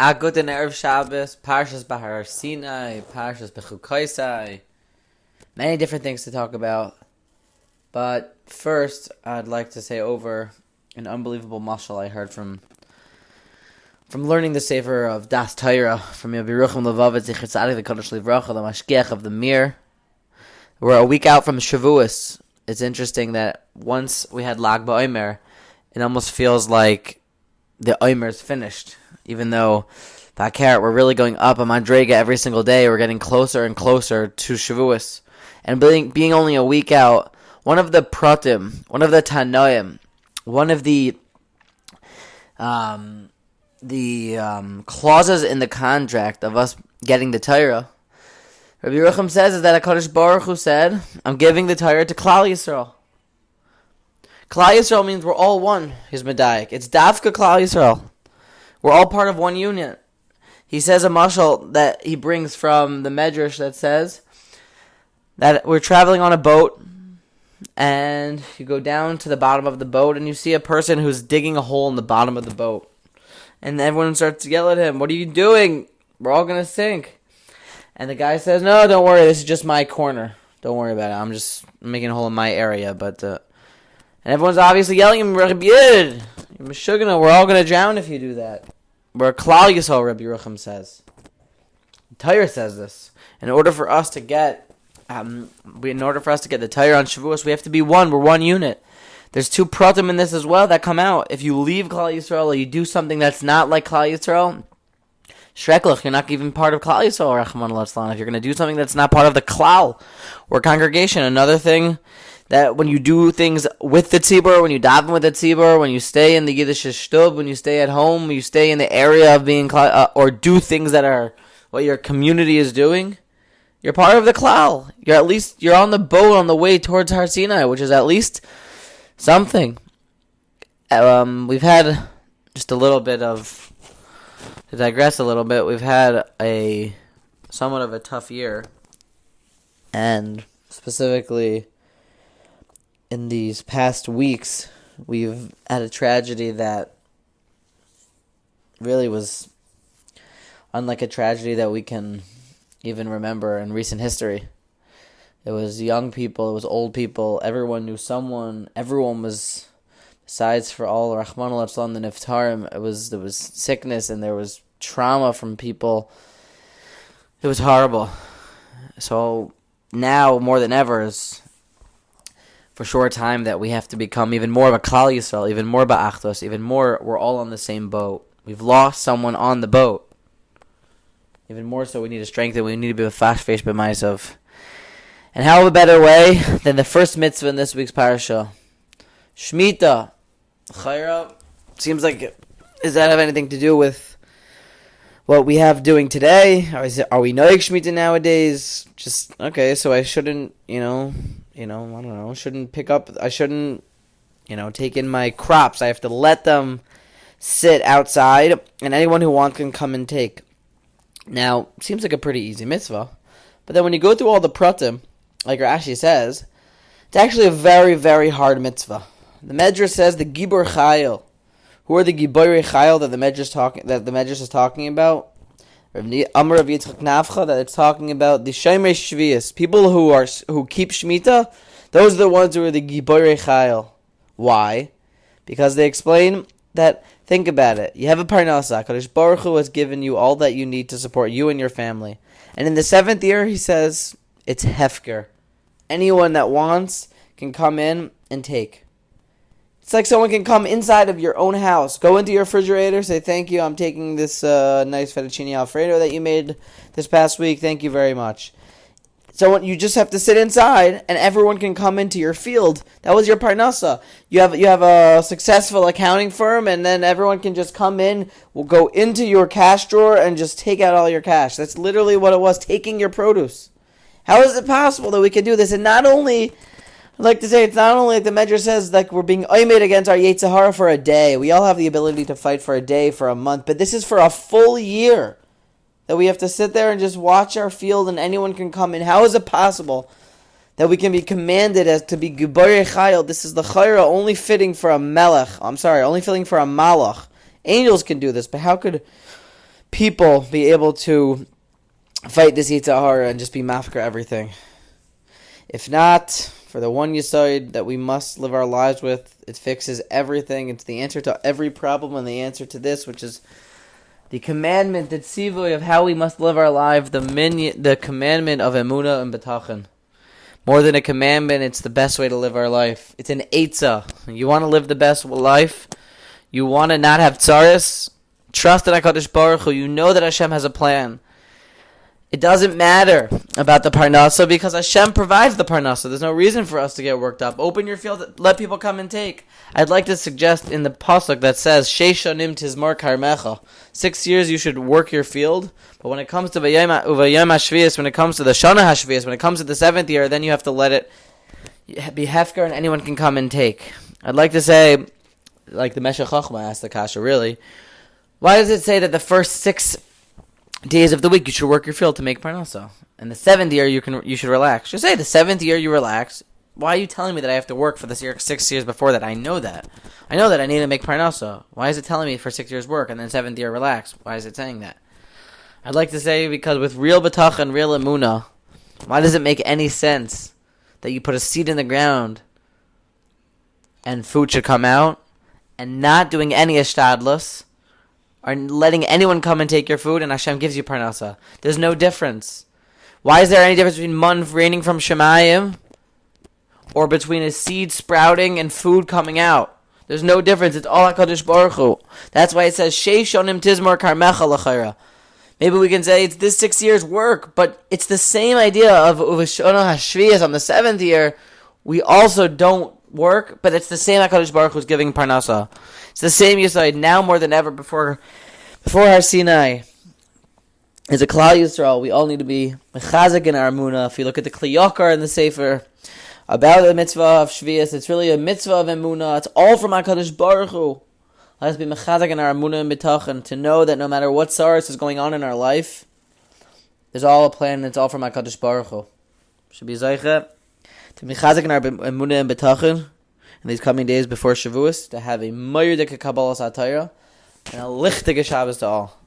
A good Erev Shabbos, Parshas Behar Sinai, Parshas Bechukosai. Many different things to talk about. But first, I'd like to say over an unbelievable mashal I heard from learning the Sefer of Das Torah from Rabbi Yerucham Levavitz, the Kodesh Livracha, the Mashgiach of the Mir. We're a week out from Shavuos. It's interesting that once we had Lag BaOmer, it almost feels like the Omer is finished. Even though Bakar, we're really going up on Madrega every single day. We're getting closer and closer to Shavuos. And being only a week out, one of the pratim, one of the tanoim, one of the clauses in the contract of us getting the Torah, Rabbi Yerucham says is that HaKadosh Baruch Hu said, I'm giving the Torah to Klal Yisrael. Klal Yisrael means we're all one, his Medayik. It's Davka Klal Yisrael. We're all part of one unit. He says a mashal that he brings from the Medrash that says that we're traveling on a boat and you go down to the bottom of the boat and you see a person who's digging a hole in the bottom of the boat. And everyone starts to yell at him, "What are you doing? We're all going to sink." And the guy says, "No, don't worry, this is just my corner. Don't worry about it. I'm just making a hole in my area." And everyone's obviously yelling at him, "Rabbi Yid, we're all going to drown if you do that." We're Klal Yisrael, Rabbi Yerucham says. The Torah says this. In order for us to get the Torah on Shavuos, we have to be one. We're one unit. There's two pratim in this as well that come out. If you leave Klal Yisrael or you do something that's not like Klal Yisrael, Shreklach, you're not even part of Klal Yisrael, Rachman al-Atzlan. If you're going to do something that's not part of the Klal or congregation. Another thing, that when you do things with the tzibur, when you daven with the tzibur, when you stay in the Yiddish shtub, when you stay at home, when you stay in the area of being or do things that are what your community is doing, you're part of the klal. You're on the boat on the way towards Har Sinai, which is at least something. We've had just a little bit of, to digress a little bit, we've had a somewhat of a tough year, and specifically in these past weeks, we've had a tragedy that really was unlike a tragedy that we can even remember in recent history. It was young people, it was old people, everyone knew someone, everyone was, besides for all Rachman al-Atzlan, the Niftarim, there was sickness and there was trauma from people. It was horrible. So now, more than ever, is for sure time that we have to become even more of a Klal Yisrael, even more ba'achdos, even more we're all on the same boat. We've lost someone on the boat. Even more so we need to strengthen, we need to be a fast-faced b'maisav. And how a better way than the first mitzvah in this week's parasha? Shemitah. Chayra. Seems like, does that have anything to do with what we have doing today? Are we noig Shemitah nowadays? Just, okay, so I shouldn't, I don't know, I shouldn't, take in my crops. I have to let them sit outside, and anyone who wants can come and take. Now, seems like a pretty easy mitzvah, but then when you go through all the pratim, like Rashi says, it's actually a very, very hard mitzvah. The Medrash says the Gibor Chayil. Who are the Giborei Chayil that the Medrash is talking about? Amar of Yitzchak Nafcha, that it's talking about the Shemei Shvius, people who keep Shemitah. Those are the ones who are the Giborei Chayil. Why? Because they explain that, think about it, you have a parnasa, HaKadosh Baruch Hu has given you all that you need to support you and your family. And in the 7th year, he says, it's hefker. Anyone that wants can come in and take. It's like someone can come inside of your own house, go into your refrigerator, say, "Thank you, I'm taking this nice fettuccine alfredo that you made this past week. Thank you very much." So you just have to sit inside, and everyone can come into your field. That was your parnasa. You have a successful accounting firm, and then everyone can just come in, will go into your cash drawer, and just take out all your cash. That's literally what it was, taking your produce. How is it possible that we can do this? And not only, I'd like to say, it's not only like the Medrash says, like we're being oimed against our Yetzer Hara for a day. We all have the ability to fight for a day, for a month, but this is for a full year that we have to sit there and just watch our field and anyone can come in. How is it possible that we can be commanded as to be Giborei Chayil? This is the Chayra only fitting for a Melech. Only fitting for a Malach. Angels can do this, but how could people be able to fight this Yetzer Hara and just be mafker everything. If not, for the one Yesod that we must live our lives with, it fixes everything. It's the answer to every problem and the answer to this, which is the commandment, the tzivoy of how we must live our life, the commandment of emunah and betachon. More than a commandment, it's the best way to live our life. It's an eitzah. You want to live the best life? You want to not have tzaris? Trust in HaKadosh Baruch Hu. You know that Hashem has a plan. It doesn't matter about the parnasa because Hashem provides the parnasa. There's no reason for us to get worked up. Open your field, let people come and take. I'd like to suggest in the pasuk that says, Sheish shanim tizmar karmecha. 6 years you should work your field. But when it comes to Vayom HaShviyas, when it comes to the Shana HaShviyas, when it comes to the 7th year, then you have to let it be hefker and anyone can come and take. I'd like to say, like the Meshech Chochmah asked the Kasha, really, why does it say that the first 6 days of the week you should work your field to make parnasa, and the 7th year you should relax? Just say the 7th year you relax. Why are you telling me that I have to work for this year 6 years before that? I know that I need to make parnasa. Why is it telling me for 6 years work and then 7th year relax? Why is it saying that? I'd like to say because with real betach and real emunah, why does it make any sense that you put a seed in the ground and food should come out, and not doing any ishtadlus, or letting anyone come and take your food, and Hashem gives you parnasa? There's no difference. Why is there any difference between man raining from Shemayim or between a seed sprouting and food coming out? There's no difference. It's all HaKadosh Baruch Hu. That's why it says, Sheish shonim tizmor karmecha l'chayra. Maybe we can say it's this 6 years work, but it's the same idea of Uvashona HaShviyas on the 7th year. We also don't work, but it's the same HaKadosh Baruch Hu's giving parnasa. It's the same Yisrael now more than ever before Har Sinai. As a Klal Yisrael, we all need to be mechazik in our emunah. If you look at the Kli Yakar in the Sefer about the mitzvah of Shviyas, it's really a mitzvah of emunah. It's all from HaKadosh Baruch Hu. Let us be mechazik in our emunah and bitachon, to know that no matter what saras is going on in our life, there's all a plan and it's all from HaKadosh Baruch Hu. Should be zeicha to be mechazik in our emunah and bitachon in these coming days before Shavuos, to have a mayur dika kabbalas hatayra and a lichtige Shabbos to all.